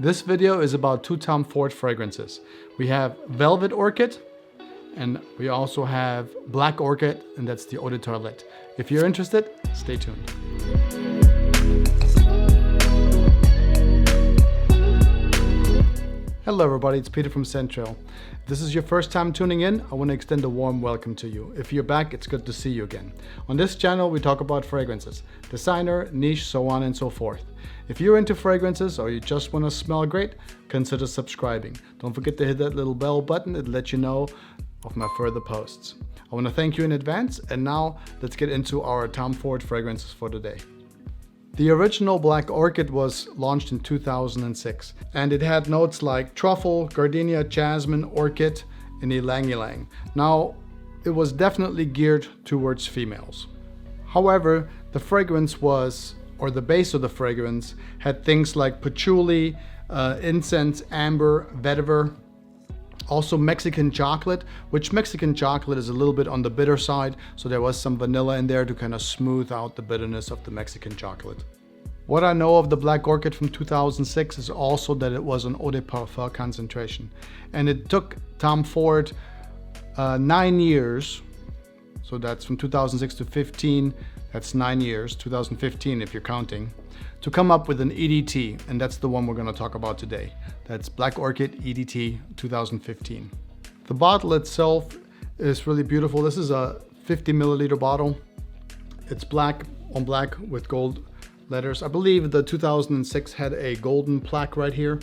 This video is about two Tom Ford fragrances. We have Velvet Orchid, and we also have Black Orchid, and that's the Eau de Toilette. If you're interested, stay tuned. Hello everybody, it's Peter from Central. If this is your first time tuning in, I want to extend a warm welcome to you. If you're back, it's good to see you again. On this channel, we talk about fragrances, designer, niche, so on and so forth. If you're into fragrances or you just want to smell great, consider subscribing. Don't forget to hit that little bell button, it'll let you know of my further posts. I want to thank you in advance, and now let's get into our Tom Ford fragrances for today. The original Black Orchid was launched in 2006, and it had notes like truffle, gardenia, jasmine, orchid, and ylang ylang. Now, it was definitely geared towards females. However, the fragrance was, or the base of the fragrance, had things like patchouli, incense, amber, vetiver, also Mexican chocolate, which Mexican chocolate is a little bit on the bitter side, so there was some vanilla in there to kind of smooth out the bitterness of the Mexican chocolate. What I know of the Black Orchid from 2006 is also that it was an eau de parfum concentration. And it took Tom Ford 9 years, so that's from 2006 to 15, that's 9 years, 2015 if you're counting, to come up with an EDT, and that's the one we're going to talk about today. That's Black Orchid EDT 2015. The bottle itself is really beautiful. This is a 50 milliliter bottle. It's black on black with gold letters. I believe the 2006 had a golden plaque right here.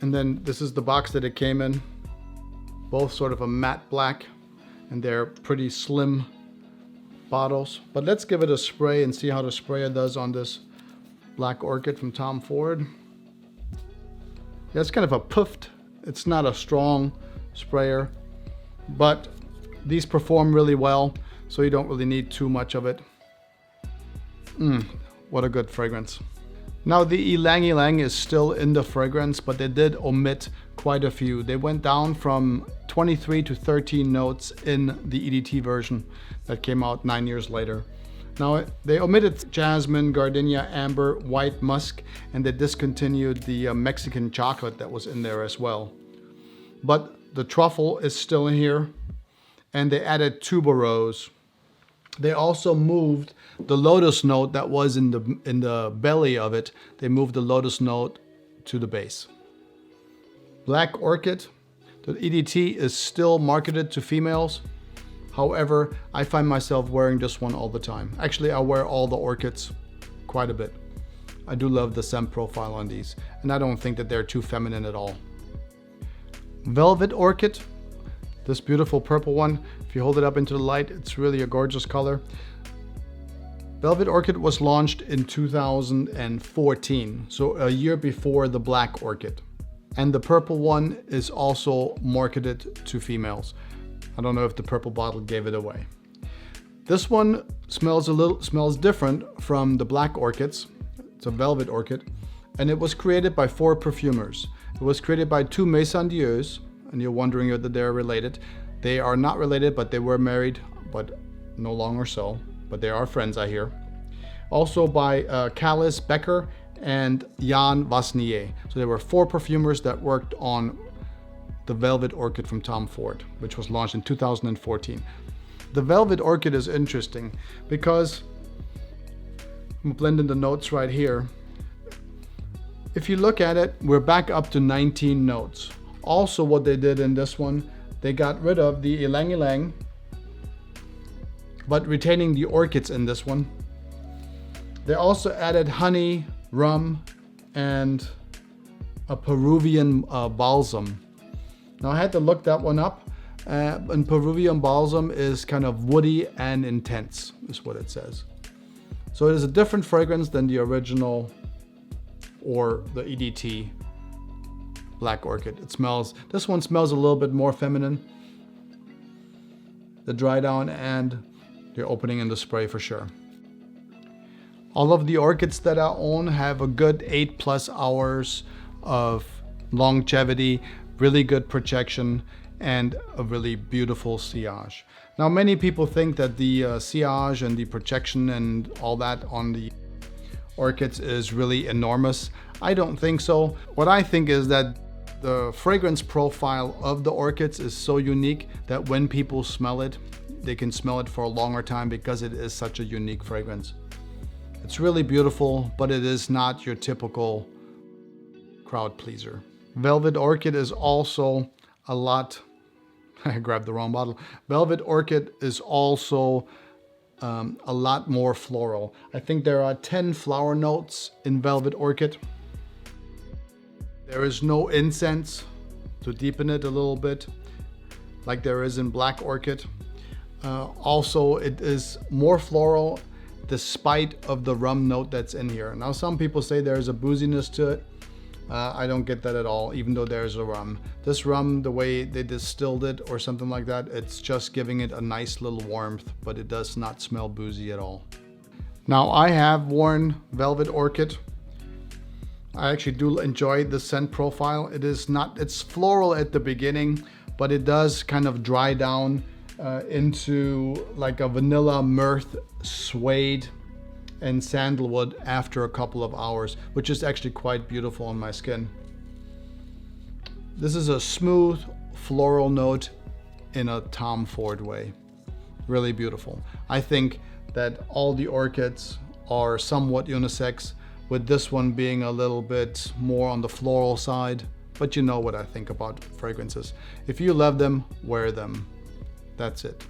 And then this is the box that it came in. Both sort of a matte black, and they're pretty slim bottles. But let's give it a spray and see how the sprayer does on this Black Orchid from Tom Ford. Yeah, it's kind of a puffed, it's not a strong sprayer, but these perform really well, so you don't really need too much of it. What a good fragrance. Now the ylang ylang is still in the fragrance, but they did omit quite a few. They went down from 23 to 13 notes in the EDT version that came out 9 years later. Now they omitted jasmine, gardenia, amber, white musk, and they discontinued the Mexican chocolate that was in there as well. But the truffle is still in here, and they added tuberose. They also moved the lotus note that was in the belly of it. They moved the lotus note to the base. Black Orchid, the EDT is still marketed to females. However, I find myself wearing this one all the time. Actually, I wear all the orchids quite a bit. I do love the scent profile on these, and I don't think that they're too feminine at all. Velvet Orchid, this beautiful purple one. If you hold it up into the light, it's really a gorgeous color. Velvet Orchid was launched in 2014, so a year before the Black Orchid. And the purple one is also marketed to females. I don't know if the purple bottle gave it away. This one smells different from the Black Orchids. It's a Velvet Orchid, and it was created by 4 perfumers. It was created by 2 Maison Dieus, and you're wondering whether they're related. They are not related, but they were married, but no longer so. But they are friends, I hear. Also by Callis Becker and Jan Vasnier. So there were 4 perfumers that worked on the Velvet Orchid from Tom Ford, which was launched in 2014. The Velvet Orchid is interesting because I'm blending the notes right here. If you look at it, we're back up to 19 notes. Also, what they did in this one, they got rid of the ylang ylang, but retaining the orchids in this one. They also added honey, rum, and a Peruvian balsam. Now I had to look that one up, and Peruvian balsam is kind of woody and intense, is what it says. So it is a different fragrance than the original or the EDT Black Orchid. This one smells a little bit more feminine. The dry down and the opening in the spray for sure. All of the orchids that I own have a good 8+ hours of longevity, really good projection, and a really beautiful sillage. Now many people think that the sillage and the projection and all that on the orchids is really enormous. I don't think so. What I think is that the fragrance profile of the orchids is so unique that when people smell it, they can smell it for a longer time because it is such a unique fragrance. It's really beautiful, but it is not your typical crowd pleaser. Velvet Orchid is also a lot, I grabbed the wrong bottle. Velvet Orchid is also a lot more floral. I think there are 10 flower notes in Velvet Orchid. There is no incense to deepen it a little bit, like there is in Black Orchid. Also, it is more floral despite of the rum note that's in here. Now, some people say there's a booziness to it. I don't get that at all, even though there's a rum. This rum, the way they distilled it or something like that, it's just giving it a nice little warmth, but it does not smell boozy at all. Now, I have worn Velvet Orchid. I actually do enjoy the scent profile. It's floral at the beginning, but it does kind of dry down into like a vanilla, myrrh, suede, and sandalwood after a couple of hours, which is actually quite beautiful on my skin. This is a smooth floral note in a Tom Ford way. Really beautiful. I think that all the orchids are somewhat unisex, with this one being a little bit more on the floral side, but you know what I think about fragrances. If you love them, wear them. That's it.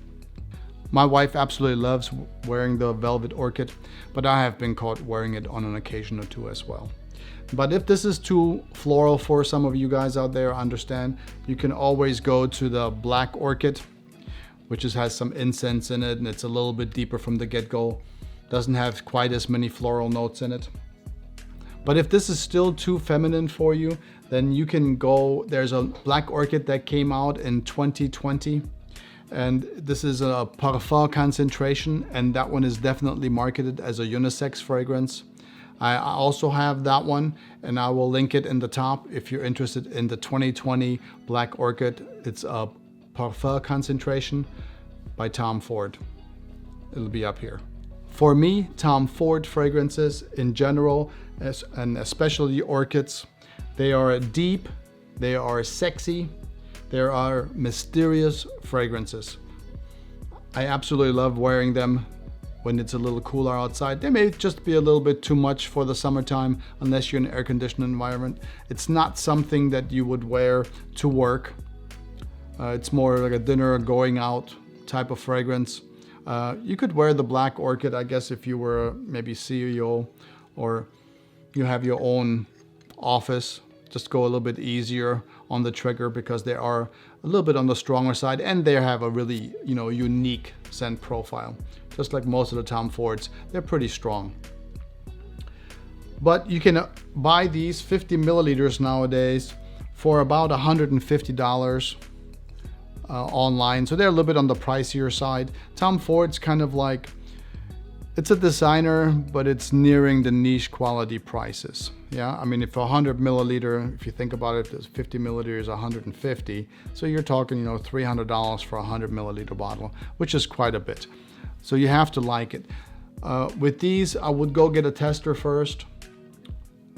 My wife absolutely loves wearing the Velvet Orchid, but I have been caught wearing it on an occasion or two as well. But if this is too floral for some of you guys out there, I understand. You can always go to the Black Orchid, which has some incense in it, and it's a little bit deeper from the get-go. Doesn't have quite as many floral notes in it. But if this is still too feminine for you, then you can go, there's a Black Orchid that came out in 2020. And this is a parfum concentration, and that one is definitely marketed as a unisex fragrance. I also have that one, and I will link it in the top if you're interested in the 2020 Black Orchid. It's a parfum concentration by Tom Ford. It'll be up here. For me, Tom Ford fragrances in general, and especially orchids, they are deep, they are sexy, there are mysterious fragrances. I absolutely love wearing them when it's a little cooler outside. They may just be a little bit too much for the summertime unless you're in an air-conditioned environment. It's not something that you would wear to work. It's more like a dinner, going out type of fragrance. You could wear the Black Orchid, I guess, if you were maybe CEO or you have your own office. Just go a little bit easier on the trigger because they are a little bit on the stronger side, and they have a really, unique scent profile. Just like most of the Tom Fords, they're pretty strong. But you can buy these 50 milliliters nowadays for about $150 online. So they're a little bit on the pricier side. Tom Ford's kind of like, it's a designer, but it's nearing the niche quality prices. Yeah, I mean, if 100 milliliter, if you think about it, 50 milliliters is 150. So you're talking, $300 for a 100 milliliter bottle, which is quite a bit. So you have to like it. With these, I would go get a tester first.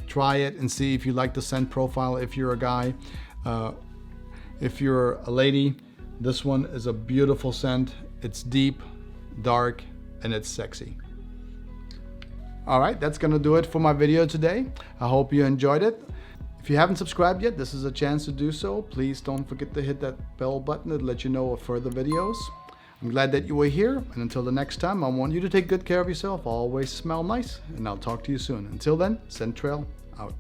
Try it and see if you like the scent profile. If you're a guy, if you're a lady, this one is a beautiful scent. It's deep, dark, and it's sexy. All right, that's gonna do it for my video today. I hope you enjoyed it. If you haven't subscribed yet, this is a chance to do so. Please don't forget to hit that bell button to let you know of further videos. I'm glad that you were here, and until the next time, I want you to take good care of yourself. Always smell nice, and I'll talk to you soon. Until then, Scent Trail out.